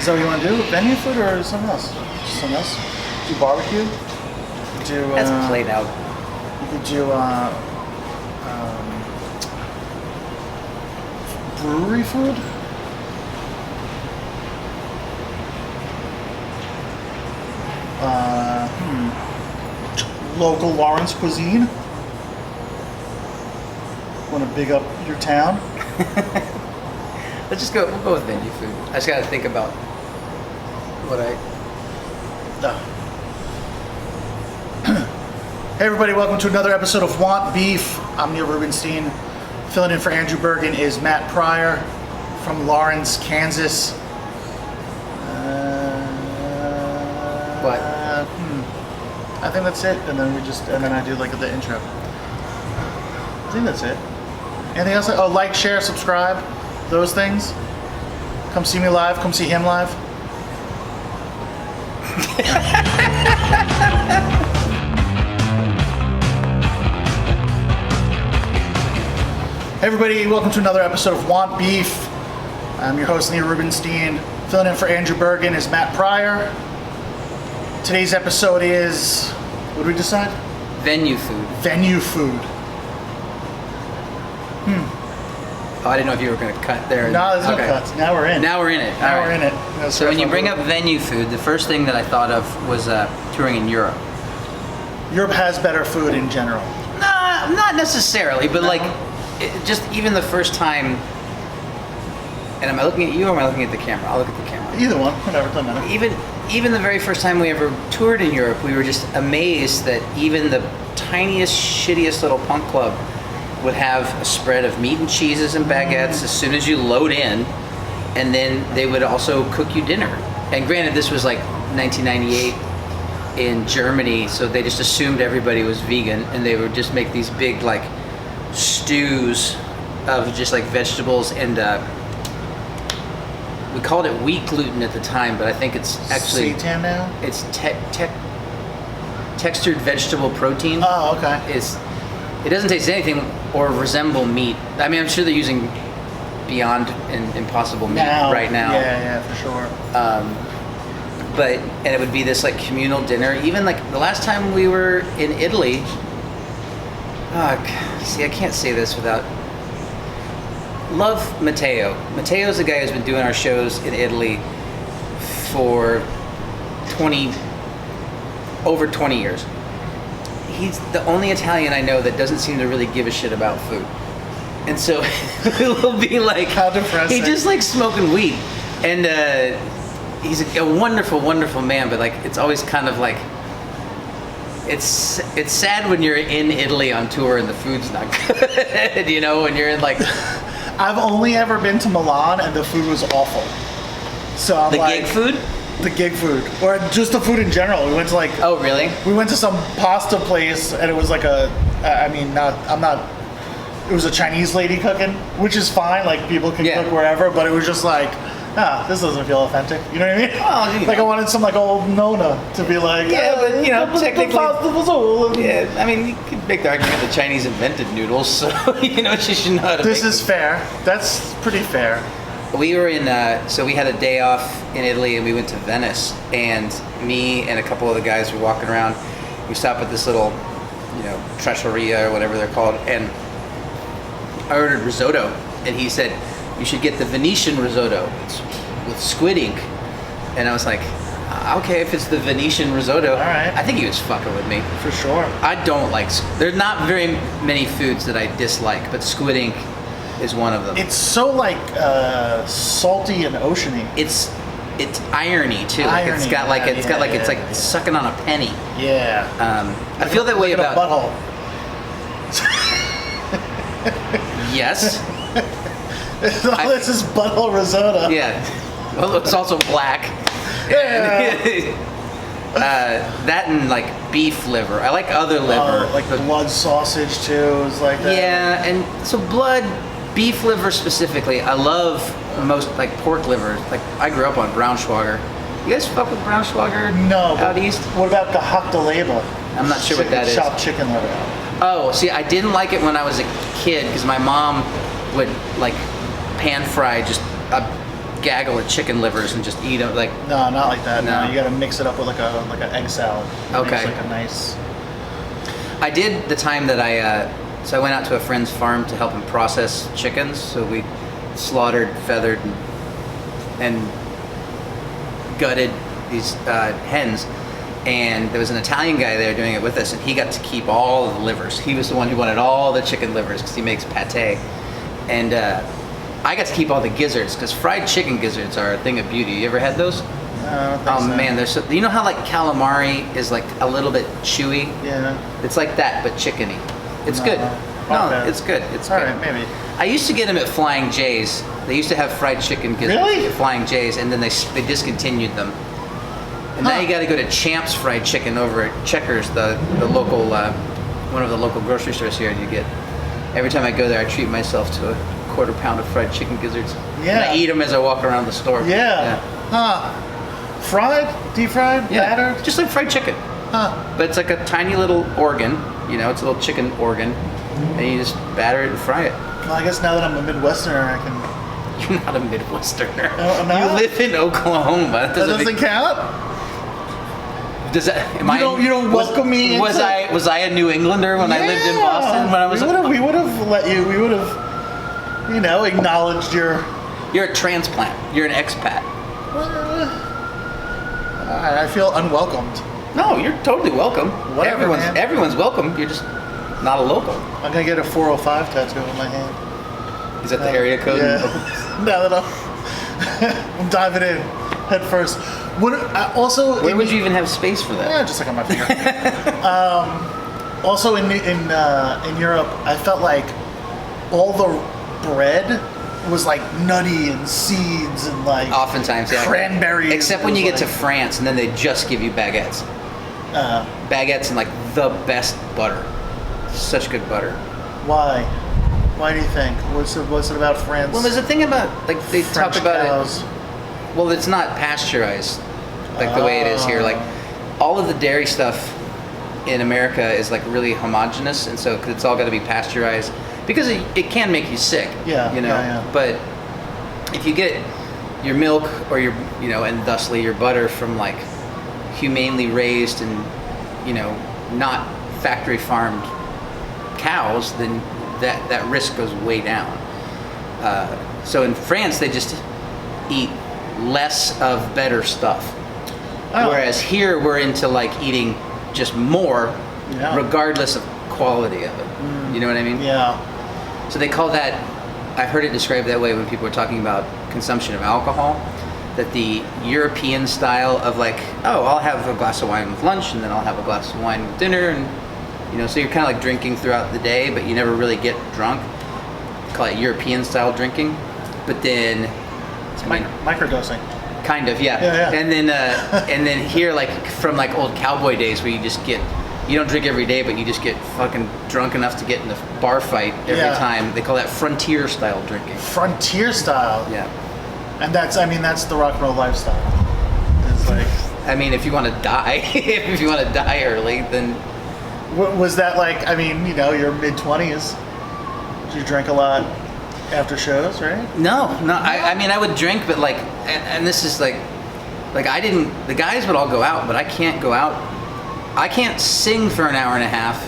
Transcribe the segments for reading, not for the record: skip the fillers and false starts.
Is that what you want to do? Venue food or something else? Just something else? Do barbecue? Do That's played out. You could do brewery food. Local Lawrence cuisine. Want to big up your town? Let's just go. We'll go with venue food. I just got to think about what I. Hey everybody, welcome to another episode of Want Beef. I'm Neil Rubenstein. Filling in for Andrew Bergen is Matt Pryor from Lawrence, Kansas. What? I think that's it, and then I do like the intro. I think that's it. Anything else? Oh, like, share, subscribe, those things. Come see me live. Come see him live. Hey everybody, welcome to another episode of Want Beef. I'm your host, Neil Rubenstein. Filling in for Andrew Bergen is Matt Pryor. Today's episode is, what did we decide? Venue food. Venue food. Oh, I didn't know if you were going to cut there. No, there's no cuts. Now we're in. Now we're in it. Now we're in it. So when you bring up venue food, the first thing that I thought of was touring in Europe. Europe has better food in general. Nah, not necessarily, but No. like, just even the first time. And am I looking at you or am I looking at the camera? I'll look at the camera. Either one, whatever, doesn't matter. Even the very first time we ever toured in Europe, we were just amazed that even the tiniest, shittiest little punk club would have a spread of meat and cheeses and baguettes as soon as you load in, and then they would also cook you dinner. And granted, this was like 1998 in Germany, so they just assumed everybody was vegan, and they would just make these big like stews of just like vegetables and we called it wheat gluten at the time, but I think it's actually seitan now? It's textured vegetable protein. Oh, okay. It doesn't taste anything or resemble meat. I mean, I'm sure they're using Beyond and Impossible meat right now. Yeah, for sure. And it would be this like communal dinner. Even like the last time we were in Italy. See, I can't say this without. Love Matteo. Matteo's the guy who's been doing our shows in Italy for over 20 years. He's the only Italian I know that doesn't seem to really give a shit about food. And so it will be like, how depressing. He just likes smoking weed. And he's a wonderful, wonderful man, but like it's always kind of like, it's sad when you're in Italy on tour and the food's not good, you know, when you're in like... I've only ever been to Milan and the food was awful. So I'm gig food? The gig food, or just the food in general. We went to like. Oh really? We went to some pasta place and it was like It was a Chinese lady cooking, which is fine. Like people can cook wherever, but it was just like, this doesn't feel authentic. You know what I mean? Oh, like I wanted some like old Nona to be like. Yeah, but you know, technically. The pasta was old. Yeah, I mean, you could make the argument the Chinese invented noodles, so you know she should know how to. This is fair. That's pretty fair. We were in, so we had a day off in Italy and we went to Venice, and me and a couple of the guys were walking around. We stopped at this little, trattoria or whatever they're called, and I ordered risotto, and he said, you should get the Venetian risotto. It's with squid ink. And I was like, okay, if it's the Venetian risotto. All right. I think he was fucking with me. For sure. I don't like, there's not very many foods that I dislike, but squid ink is one of them. It's so like salty and oceany. It's irony too. Irony, it's got like it's like sucking on a penny. Yeah. I feel that way about a butthole. Yes. This is butthole risotto. Yeah. Well, it's also black. Yeah. That and like beef liver. I like other liver. Like the blood sausage too is like that. Yeah, and so beef liver specifically. I love most like pork liver. Like I grew up on Braunschweiger. You guys fuck with Braunschweiger? No. Out east? What about gehackte Leber? I'm not sure what that is. Chopped chicken liver. Oh, see, I didn't like it when I was a kid because my mom would like pan fry just a gaggle of chicken livers and just eat them. Like, No, not like that. No, No. you got to mix it up with like an egg salad. It Okay. makes like a nice. I did the time that I went out to a friend's farm to help him process chickens. So we slaughtered, feathered, and gutted these hens. And there was an Italian guy there doing it with us, and he got to keep all of the livers. He was the one who wanted all the chicken livers because he makes pate. And I got to keep all the gizzards because fried chicken gizzards are a thing of beauty. You ever had those? I don't think Oh so. man, they're so. You know how like calamari is like a little bit chewy? Yeah. It's like that, but chickeny. It's good. No, Okay. it's good. It's All good. right, maybe. I used to get them at Flying J's. They used to have fried chicken gizzards Really? at Flying J's, and then they discontinued them. And now you got to go to Champ's Fried Chicken over at Checkers, the local one of the local grocery stores here. And you get every time I go there, I treat myself to a quarter pound of fried chicken gizzards. Yeah. And I eat them as I walk around the store. Yeah. Huh. Fried? Deep fried? Yeah. Battered? Just like fried chicken. Huh. But it's like a tiny little organ. You know, it's a little chicken organ, and you just batter it and fry it. Well, I guess now that I'm a Midwesterner, I can. You're not a Midwesterner. Oh, I'm not? You live in Oklahoma. That doesn't count? Does that? You don't welcome me Was into- I a New Englander when I lived in Boston? When I was we would have let you. We would have, acknowledged your. You're a transplant. You're an expat. I feel unwelcomed. No, you're totally welcome. Whatever, man. Everyone's welcome. You're just not a local. I'm gonna get a 405 tattoo on my hand. Is that the area code? Yeah. Now that I'm diving in head first. Also, Where would you even have space for that? Yeah, just like on my finger. Also, in Europe, I felt like all the bread was like nutty and seeds and like Oftentimes, yeah. cranberries. Except when you get to like, France, and then they just give you baguettes. Baguettes and like the best butter. Such good butter. Why? Why do you think? What's it about France? Well, there's a thing about like they French talk about cows. it. Well, it's not pasteurized like the way it is here. Like all of the dairy stuff in America is like really homogenous, and so it's all got to be pasteurized because it can make you sick. Yeah, you know. yeah. But if you get your milk or your and thusly your butter from like humanely raised and not factory farmed cows, then that risk goes way down. So in France, they just eat less of better stuff. Oh. Whereas here, we're into like eating just more, Yeah. regardless of quality of it. You know what I mean? Yeah. So they call that, I've heard it described that way when people are talking about consumption of alcohol, that the European style of like, oh, I'll have a glass of wine with lunch and then I'll have a glass of wine with dinner, and so you're kind of like drinking throughout the day, but you never really get drunk. Call it European style drinking. But then, Microdosing. kind of, yeah. Yeah. And then here, like from like old cowboy days, where you don't drink every day, but you just get fucking drunk enough to get in a bar fight every Yeah. time. They call that frontier style drinking. Frontier style. Yeah. And that's the rock and roll lifestyle. It's like. I mean, if you want to die, if you want to die early, then Was that like, your mid-20s? Did you drink a lot after shows, right? no. I mean, I would drink, but like, and this is like I didn't. The guys would all go out, but I can't go out. I can't sing for an hour and a half,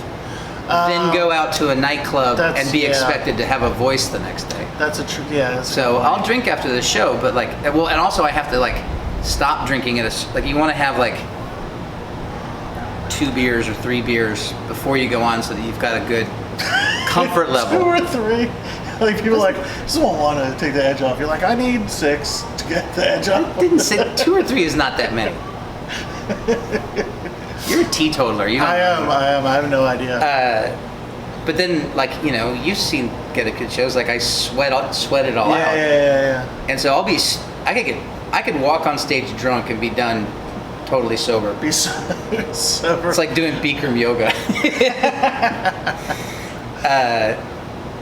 then go out to a nightclub and be expected to have a voice the next day. That's a true, yeah. So I'll drink after the show, but like, well, and also I have to like stop drinking like you want to have like 2 beers or 3 beers before you go on, so that you've got a good comfort level. 2 or 3. Like people are like, just don't want to take the edge off. You're like, I need 6 to get the edge off. I didn't say 2 or 3 is not that many. You're a teetotaler. You don't I am. I have no idea. But then, like, you've seen Get It Good shows. Like, I sweat it all out. Yeah. And so I could walk on stage drunk and be done totally sober. Be sober. It's like doing Bikram yoga.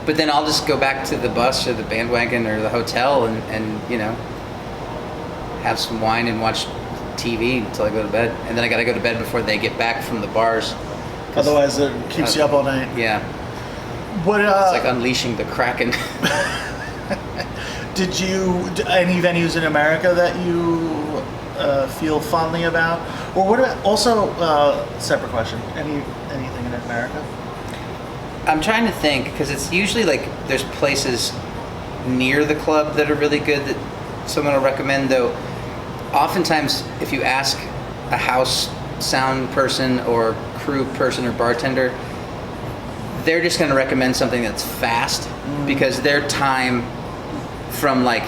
But then I'll just go back to the bus or the bandwagon or the hotel and have some wine and watch TV until I go to bed. And then I got to go to bed before they get back from the bars. Otherwise, it keeps you up all night. Yeah. What? It's like unleashing the Kraken. Any venues in America that you feel fondly about? Or what about, also, separate question, anything in America? I'm trying to think, because it's usually like there's places near the club that are really good that someone will recommend, though. Oftentimes, if you ask a house sound person or crew person or bartender, they're just going to recommend something that's fast because their time from like,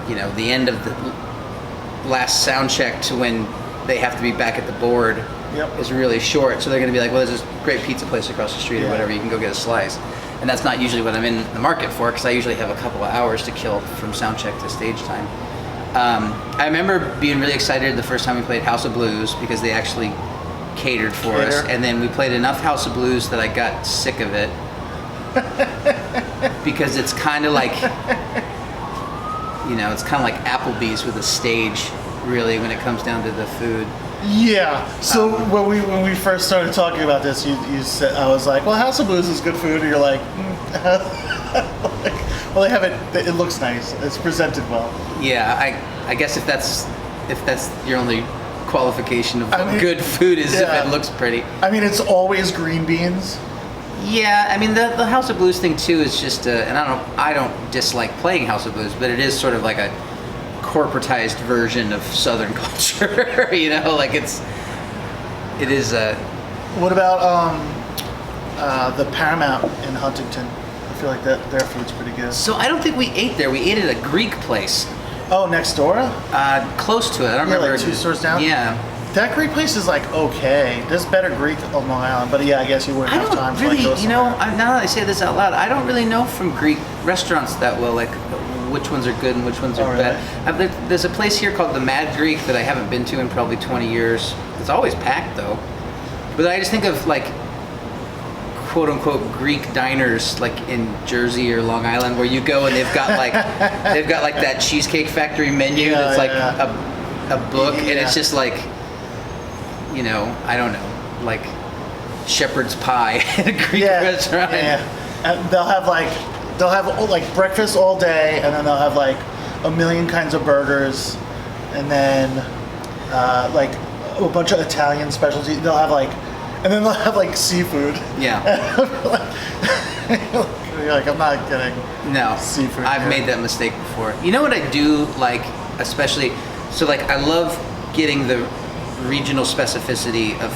the end of the last sound check to when they have to be back at the board is really short. So they're going to be like, well, there's this great pizza place across the street or whatever. You can go get a slice. And that's not usually what I'm in the market for, because I usually have a couple of hours to kill from sound check to stage time. I remember being really excited the first time we played House of Blues because they actually catered for us. And then we played enough House of Blues that I got sick of it. Because it's kind of like, it's kind of like Applebee's with a stage, really, when it comes down to the food. Yeah. So when we first started talking about this, you said, I was like, well, House of Blues is good food. And you're like, well, they have it. It looks nice. It's presented well. Yeah. I guess if that's your only qualification of good food is if it looks pretty. I mean, it's always green beans. Yeah. I mean, the House of Blues thing too is just, and I don't dislike playing House of Blues, but it is sort of like a corporatized version of Southern culture, like it is a. What about the Paramount in Huntington? I feel like their food's pretty good. So I don't think we ate there. We ate at a Greek place. Oh, next door? Close to it. I don't remember. Like 2 stores down? Yeah. That Greek place is like okay. There's better Greek on Long Island, but yeah, I guess you wouldn't have time to go somewhere. Now that I say this out loud, I don't really know from Greek restaurants that well, like which ones are good and which ones are bad. There's a place here called the Mad Greek that I haven't been to in probably 20 years. It's always packed though. But I just think of like quote unquote Greek diners like in Jersey or Long Island where you go and they've got like that Cheesecake Factory menu that's like a book and it's just like I don't know, like shepherd's pie at a Greek restaurant. Yeah. And they'll have like breakfast all day, and then they'll have like a million kinds of burgers, and then like a bunch of Italian specialties. And then they'll have like seafood. Yeah. You're like, I'm not getting seafood. I've made that mistake before. You know what I do like, especially, so like I love getting the regional specificity of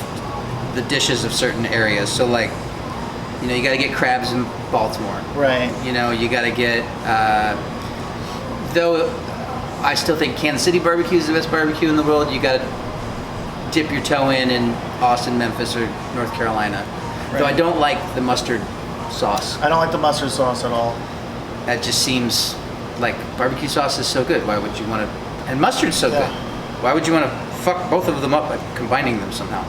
the dishes of certain areas. So like, you got to get crabs in Baltimore. Right. You got to get, though I still think Kansas City barbecue is the best barbecue in the world, you got to dip your toe in Austin, Memphis, or North Carolina. Right. Though I don't like the mustard sauce. I don't like the mustard sauce at all. That just seems like barbecue sauce is so good. Why would you want to, and mustard's so good. Why would you want to fuck both of them up by combining them somehow?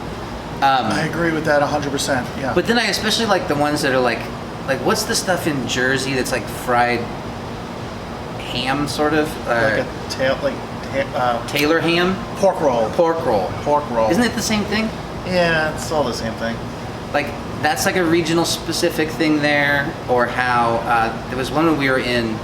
I agree with that 100%. Yeah. But then I especially like the ones that are like what's the stuff in Jersey that's like fried ham, sort of? Like a Taylor ham? Pork roll. Pork roll. Isn't it the same thing? Yeah, it's all the same thing. Like that's like a regional specific thing there, or how there was one when we were in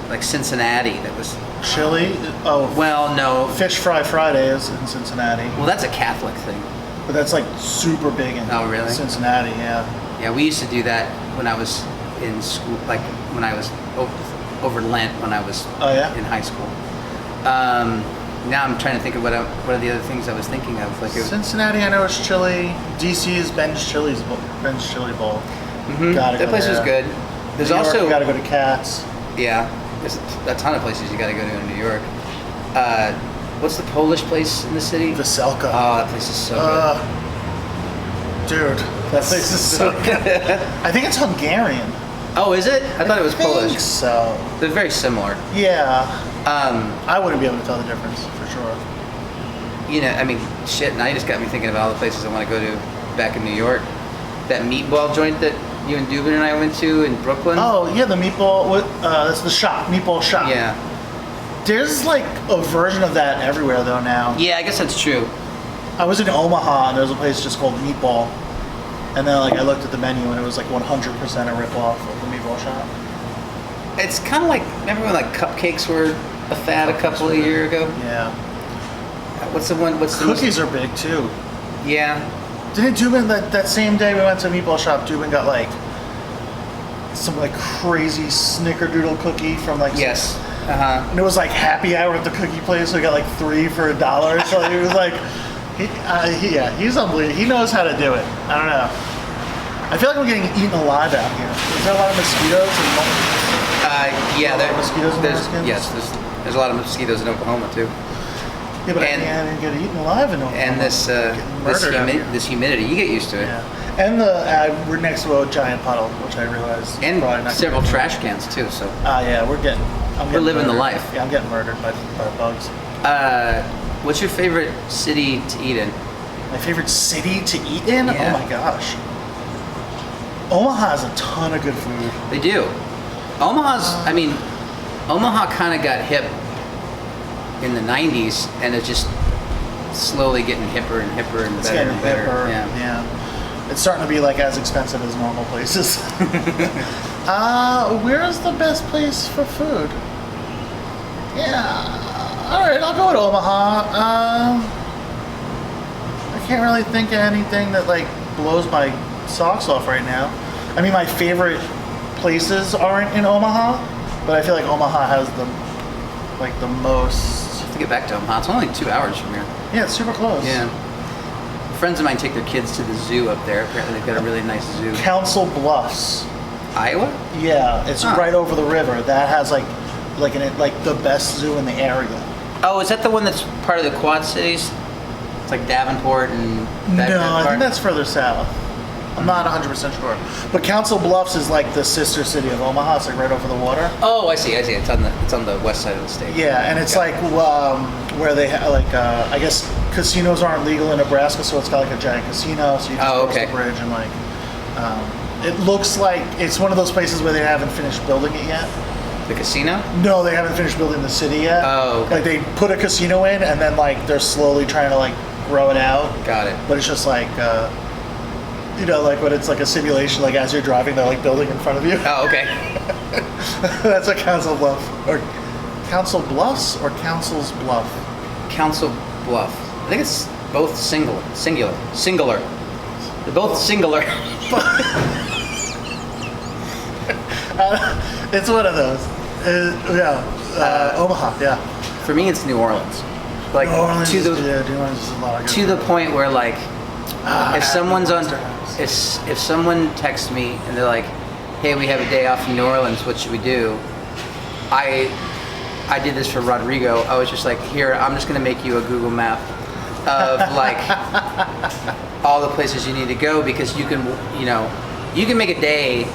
like Cincinnati that was chili. Oh well, no. Fish Fry Fridays in Cincinnati. Well, that's a Catholic thing. But that's like super big in Cincinnati. Yeah. Yeah, we used to do that when I was in school, like when I was over Lent when I was in high school. Now I'm trying to think of what are the other things I was thinking of. Like Cincinnati, I know it's chili. DC is Ben's Chili Bowl. Mm-hmm. That place was good. There's also you got to go to Katz. Yeah, there's a ton of places you got to go to in New York. What's the Polish place in the city? Veselka. Oh, that place is so good. Dude, that place is so good. I think it's Hungarian. Oh, is it? I thought it was Polish. I think so. They're very similar. Yeah. I wouldn't be able to tell the difference for sure. I mean, shit. Now you just got me thinking of all the places I want to go to back in New York. That meatball joint that you and Dubin and I went to in Brooklyn. Oh yeah, the meatball. That's the shop, meatball shop. Yeah. There's like a version of that everywhere though now. Yeah, I guess that's true. I was in Omaha and there was a place just called Meatball, and then like I looked at the menu and it was like 100% a ripoff of the meatball shop. It's kind of like, remember when like cupcakes were a fad a couple of years ago? Yeah. What's the one? What's the Cookies are big too. Yeah. Didn't Dubin that same day we went to a meatball shop? Dubin got like some like crazy snickerdoodle cookie from like Yes. and it was like happy hour at the cookie place. So we got like 3 for $1. So he was like, he's unbelievable. He knows how to do it. I don't know. I feel like we're getting eaten alive out here. Is there a lot of mosquitoes? Yeah, mosquitoes in Mexicans? Yes, there's a lot of mosquitoes in Oklahoma too. Yeah, but I didn't get eaten alive in Oklahoma. And this humidity, you get used to it. Yeah. And we're next to a giant puddle, which I realized. And probably not several trash cans too. So. Yeah, we're getting living the murdered. life. Yeah, I'm getting murdered by bugs. What's your favorite city to eat in? My favorite city to eat in? Yeah. Oh my gosh. Omaha has a ton of good food. They do. Omaha kind of got hip in the 90s, and it's just slowly getting hipper and hipper and It's better getting and better. hipper. Yeah. It's starting to be like as expensive as normal places. Where's the best place for food? Yeah. All right, I'll go to Omaha. I can't really think of anything that like blows my socks off right now. I mean, my favorite places aren't in Omaha, but I feel like Omaha has the most. I have to get back to Omaha. It's only 2 hours from here. Yeah, it's super close. Yeah. Friends of mine take their kids to the zoo up there. Apparently they've got a really nice zoo. Council Bluffs. Iowa? Yeah, it's right over the river. That has like the best zoo in the area. Oh, is that the one that's part of the Quad Cities? It's like Davenport and that No, I part? think that's further south. I'm not 100% sure. But Council Bluffs is like the sister city of Omaha. It's like right over the water. Oh, I see. It's on the west side of the state. Yeah, and it's like where they have I guess casinos aren't legal in Nebraska, so it's got like a giant casino. So you just cross the bridge and like it looks like it's one of those places where they haven't finished building it yet. The casino? No, they haven't finished building the city yet. Oh, okay. Like they put a casino in, and then like they're slowly trying to like grow it out. Got it. But it's just like like when it's like a simulation, like as you're driving, they're like building in front of you. Oh, okay. That's a Council Bluff or Council Bluffs or Council's Bluff. Council Bluff. I think it's both singular. They're both singular. It's one of those. Omaha. Yeah. For me, it's New Orleans. Like New Orleans to is the New Orleans is a lot of good to the food. point where like if someone's on House. if someone texts me and they're like, hey, we have a day off in New Orleans, what should we do? I did this for Rodrigo. I was just like, here, I'm just gonna make you a Google map of like all the places you need to go, because you can make a day.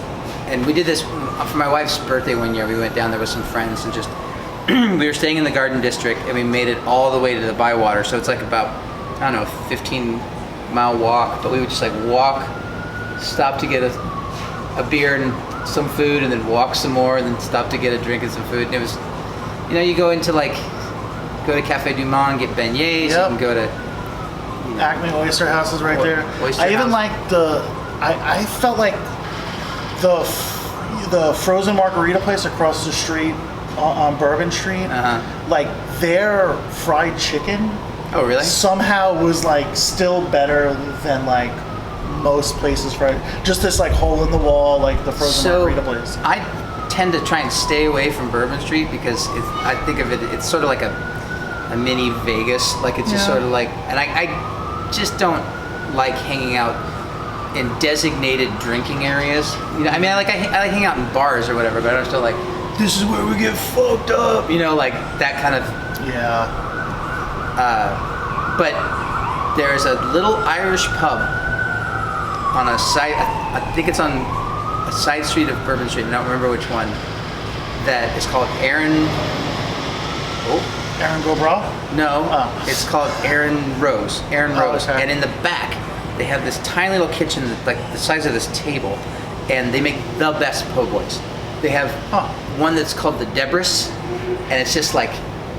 And we did this for my wife's birthday one year. We went down there with some friends and just we were staying in the Garden District, and we made it all the way to the Bywater. So it's like about 15-mile walk, but we would just like walk, stop to get a beer and some food, and then walk some more, and then stop to get a drink and some food. And it was, you go into go to Cafe Du Monde, get beignets. Yep. You can go to Acme Oyster House is right there. Oyster I even House. liked I felt like the frozen margarita place across the street on Bourbon Street, like their fried chicken. Oh, really? Somehow was like still better than like most places fried. Just this like hole in the wall, like the frozen margarita place. I tend to try and stay away from Bourbon Street because I think of it's sort of like a mini Vegas. Like it's just sort of like, and I just don't like hanging out in designated drinking areas. I like hanging out in bars or whatever, but I'm still like, this is where we get fucked up. Like that kind of. Yeah. But there's a little Irish pub on a side. I think it's on a side street of Bourbon Street. I don't remember which one. That is called Aaron. Oh. Aaron Gobra? No. Oh. It's called Aaron Rose. Aaron Rose. Okay. And in the back, they have this tiny little kitchen, like the size of this table, and they make the best po' boys. They have one that's called the Debris, and it's just like,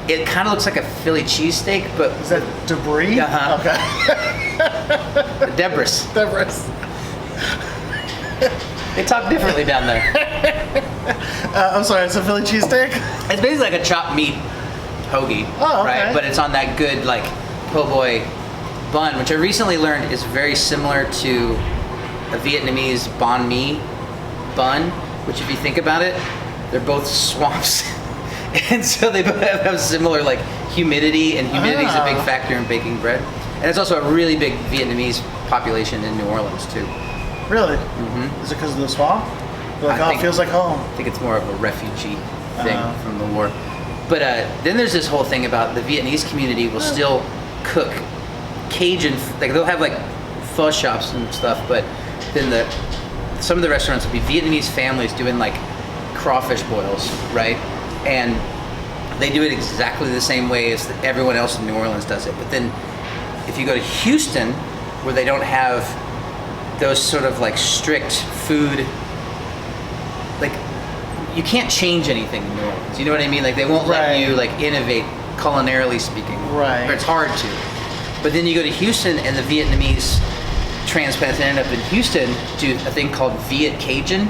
it kind of looks like a Philly cheesesteak, but Is that debris? Uh-huh. Okay. the Debris. Debris. They talk differently down there. I'm sorry, it's a Philly cheesesteak? It's basically like a chopped meat hoagie, Oh, okay. right? But it's on that good like po' boy bun, which I recently learned is very similar to a Vietnamese banh mi bun, which if you think about it, they're both swamps. And so they both have similar like humidity, and humidity is a big factor in baking bread. And it's also a really big Vietnamese population in New Orleans too. Really? Mm-hmm. Is it because of the swamp? You're like, it feels like home. I think it's more of a refugee thing from the war. But then there's this whole thing about the Vietnamese community will still cook Cajun, like they'll have like pho shops and stuff, but then some of the restaurants will be Vietnamese families doing like crawfish boils, right? And they do it exactly the same way as everyone else in New Orleans does it. But then if you go to Houston, where they don't have those sort of like strict food, like you can't change anything in New Orleans. You know what I mean? Like they won't let you like innovate culinarily speaking. Right. Or it's hard to. But then you go to Houston and the Vietnamese transplants that end up in Houston do a thing called Viet Cajun,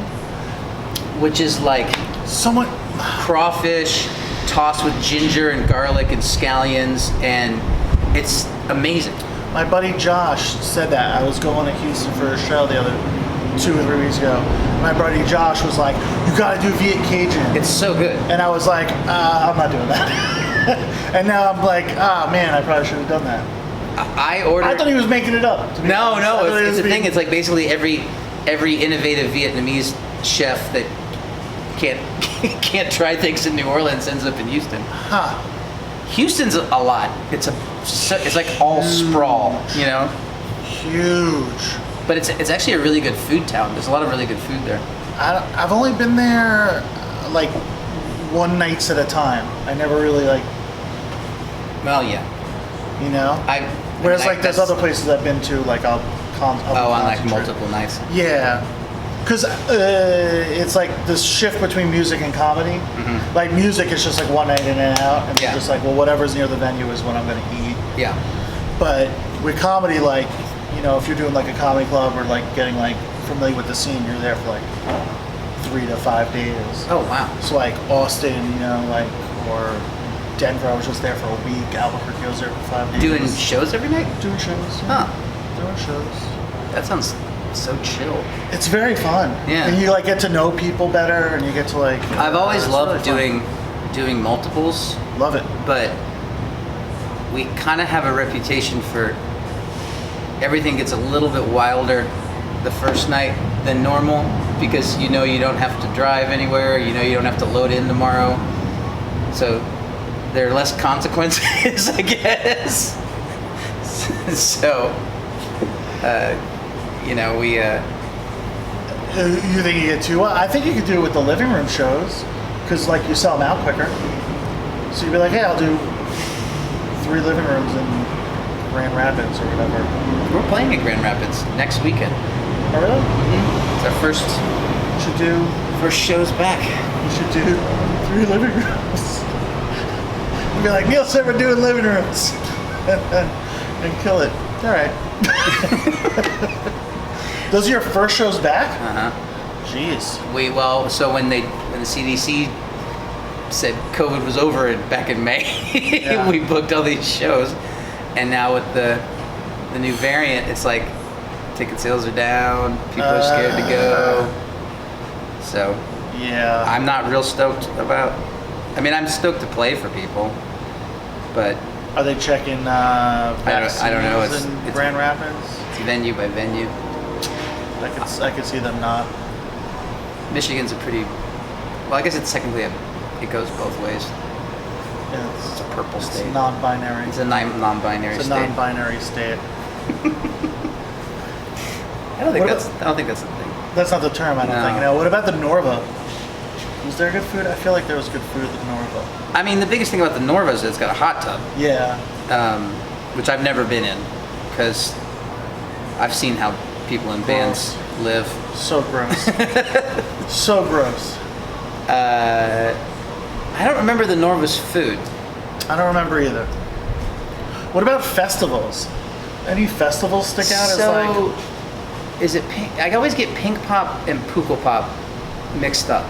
which is like crawfish tossed with ginger and garlic and scallions, and it's amazing. My buddy Josh said that. I was going to Houston for a show the other 2 or 3 weeks ago. My buddy Josh was like, "You gotta do Viet Cajun." It's so good. And I was like, I'm not doing that. And now I'm like, man, I probably should have done that. I thought he was making it up. No, it's the thing. It's like basically every innovative Vietnamese chef that can't try things in New Orleans ends up in Houston. Huh. Houston's a lot. It's like all sprawl, you know. Huge. But it's actually a really good food town. There's a lot of really good food there. I've only been there like one nights at a time. I never really like. Well, yeah. You know. Whereas like there's other places I've been to, like I'll on like multiple nights. Yeah. Because it's like this shift between music and comedy. Mm-hmm. Like music is just like one night in and out, and it's just like, well, whatever's near the venue is what I'm going to eat. Yeah. But with comedy, like, you know, if you're doing like a comedy club or like getting like familiar with the scene, you're there for like 3 to 5 days. Oh wow. So like Austin, you know, like, or Denver, I was just there for a week. Albuquerque, I was there for 5 days. Doing shows every night? Doing shows. Huh. Doing shows. That sounds so chill. It's very fun. Yeah. And you like get to know people better, and you get to like. I've always loved really doing multiples. Love it. But we kind of have a reputation for everything gets a little bit wilder the first night than normal, because you know you don't have to drive anywhere. You know you don't have to load in tomorrow. So there are less consequences, I guess. So. You know, we. You think you get too? I think you could do it with the living room shows, because like you sell them out quicker. So you'd be like, hey, I'll do 3 living rooms in Grand Rapids or whatever. We're playing in Grand Rapids next weekend. Oh really? Mm-hmm. It's our first. Should do. First show's back. You should do 3 living rooms. You'd be like, Neil's never doing living rooms, and kill it. All right. Those are your first shows back? Jeez. So when the CDC said COVID was over back in May, we booked all these shows, and now with the new variant, it's like ticket sales are down, people are scared to go. So yeah, I'm not real stoked about. I mean, I'm stoked to play for people, but. Are they checking vaccines I don't know. in Grand Rapids? It's venue by venue. I could see them not. Michigan's a pretty. Well, I guess it's technically it goes both ways. Yeah, it's a purple state. It's non-binary. It's a non-binary state. It's a non-binary state. I don't think that's the thing. That's not the term. I don't think. No. What about the Norva? Was there good food? I feel like there was good food at the Norva. I mean, the biggest thing about the Norva is it's got a hot tub. Yeah. Which I've never been in, because I've seen how people in bands live. So gross. So gross. I don't remember the Norva's food. I don't remember either. What about festivals? Any festivals stick out as like? is it pink? I always get Pink Pop and Pukkel Pop mixed up.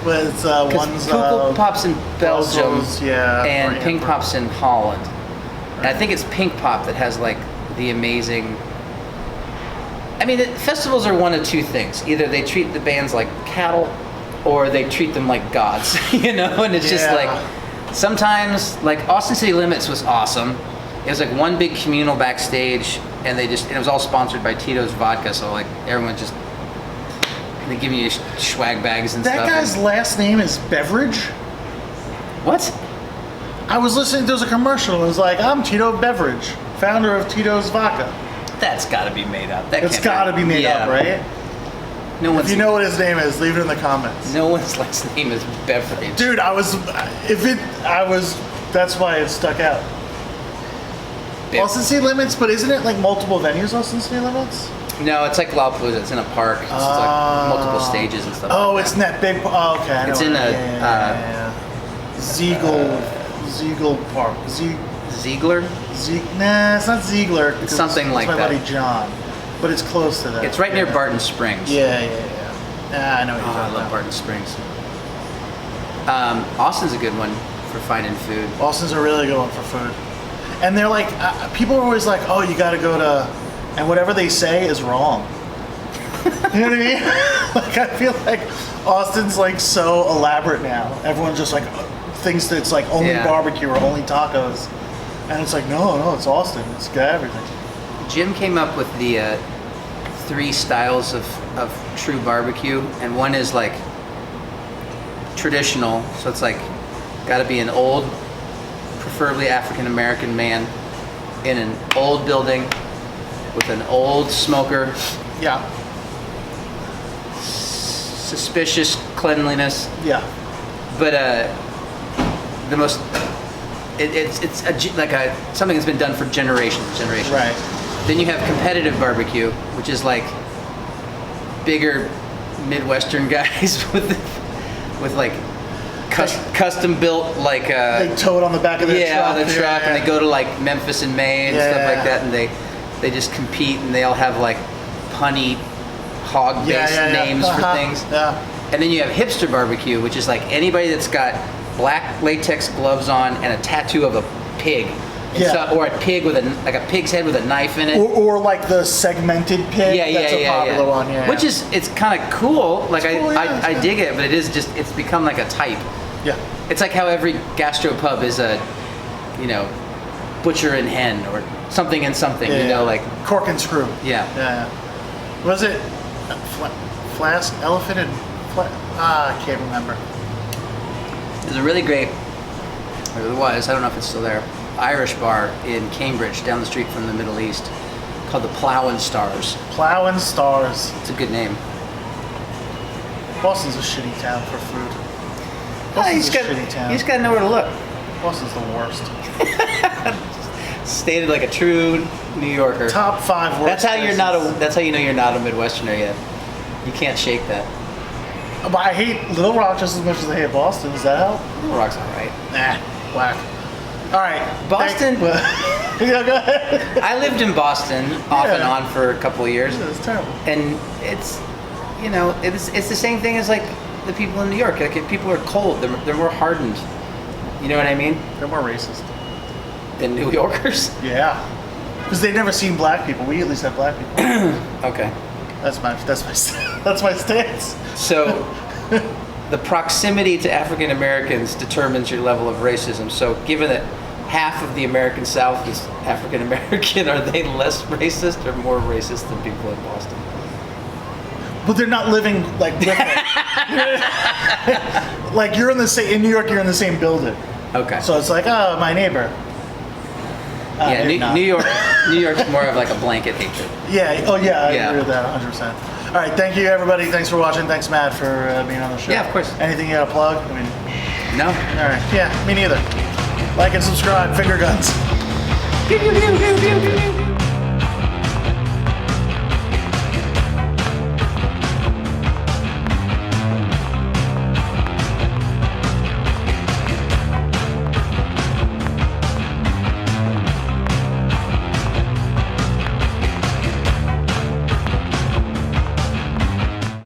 But it's Because one's Pukkel Pop's in Belgium, Brussels, yeah, and or Pink Antwerp. Pop's in Holland. And I think it's Pink Pop that has like the amazing. I mean, festivals are one of two things: either they treat the bands like cattle, or they treat them like gods. You know, and it's just Yeah. like sometimes, like Austin City Limits was awesome. It was like one big communal backstage, and and it was all sponsored by Tito's Vodka. So like everyone just they give you swag bags and That stuff. guy's last name is Beverage. What? I was listening. There was a commercial. It was like, "I'm Tito Beverage, founder of Tito's Vodka." That's got to be made up. That It's can't got to be made Yeah. up, right? No one's. If you know what his name is, leave it in the comments. No one's last name is Beverage. Dude, that's why it stuck out. Bev- Austin City Limits, but isn't it like multiple venues, Austin City Limits? No, it's like Lollapalooza. It's in a park. It's like multiple stages and stuff. Oh, like it's that. in that big, oh, okay. I know It's in what- a, yeah. Ziegel Park. Ziegler. Nah, it's not Ziegler. It's something like my that. buddy John, but it's close to that. It's right near Yeah. Barton Springs. Yeah. I know what you're Oh, I talking love about. Barton Springs. Austin's a good one for finding food. Austin's a really good one for food. And they're like, people are always like, oh, you got to go to, and whatever they say is wrong. You know what I mean? Like, I feel like Austin's like so elaborate now. Everyone just like thinks that it's like only Yeah. barbecue or only tacos. And it's like, no, it's Austin. It's got everything. Jim came up with the 3 styles of true barbecue, and one is like traditional, so it's like got to be an old, preferably African American man in an old building with an old smoker, Yeah. suspicious cleanliness, Yeah. but the most it's like something that's been done for generations. Right. Then you have competitive barbecue, which is like bigger Midwestern guys with like custom built like They tow it on the back of their truck. on the truck, and they go to like Memphis and May and stuff like Yeah. that, and they just compete, and they all have like punny hog based names for things. Yeah. And then you have hipster barbecue, which is like anybody that's got black latex gloves on and a tattoo of a pig. And Yeah. or a pig with a pig's head with a knife in it. Or like the segmented pig. That's a popular one. Yeah. Which is, it's kind of cool. Like It's cool, yeah, I it's dig it, but it is just, it's become like a type. Yeah. It's like how every gastropub is a, butcher and hen or something and something, like, cork and screw. yeah. Yeah. Was it flask, elephant, and I can't remember. There's a really great, or there was, I don't know if it's still there, Irish bar in Cambridge, down the street from the Middle East, called the Plough and Stars. Plough and Stars. It's a good name. Boston's a shitty town for food. You Boston's just a shitty town. got to know where to look. Boston's the worst. Stated like a true New Yorker. Top 5 worst. That's how you're not places. a. That's how you know you're not a Midwesterner yet. You can't shake that. But I hate Little Rock just as much as I hate Boston. Does that help? Little Rock's all right. Nah, whack. All right, Boston- yeah, go ahead. I lived in Boston off and Yeah. on for a couple of years, It's terrible. and it's it's the same thing as like the people in New York. Like if people are cold, they're more hardened. You know what I mean? They're more racist. Than New Yorkers. Yeah, because they've never seen black people. We at least have black people. Okay. That's my stance. So the proximity to African Americans determines your level of racism. So given that half of the American South is African American, are they less racist or more racist than people in Boston? But they're not living like with it. Like you're in New York, you're in the same building. Okay. So it's like, oh, my neighbor. Yeah, maybe not. New York's more of like a blanket hatred. Yeah. Oh, yeah. I Yeah. agree with that 100%. All right. Thank you, everybody. Thanks for watching. Thanks, Matt, for being on the show. Yeah, of course. Anything you got to plug? I mean, No. all right. Yeah, me neither. Like and subscribe. Finger guns. Pew, pew, pew, pew, pew, pew.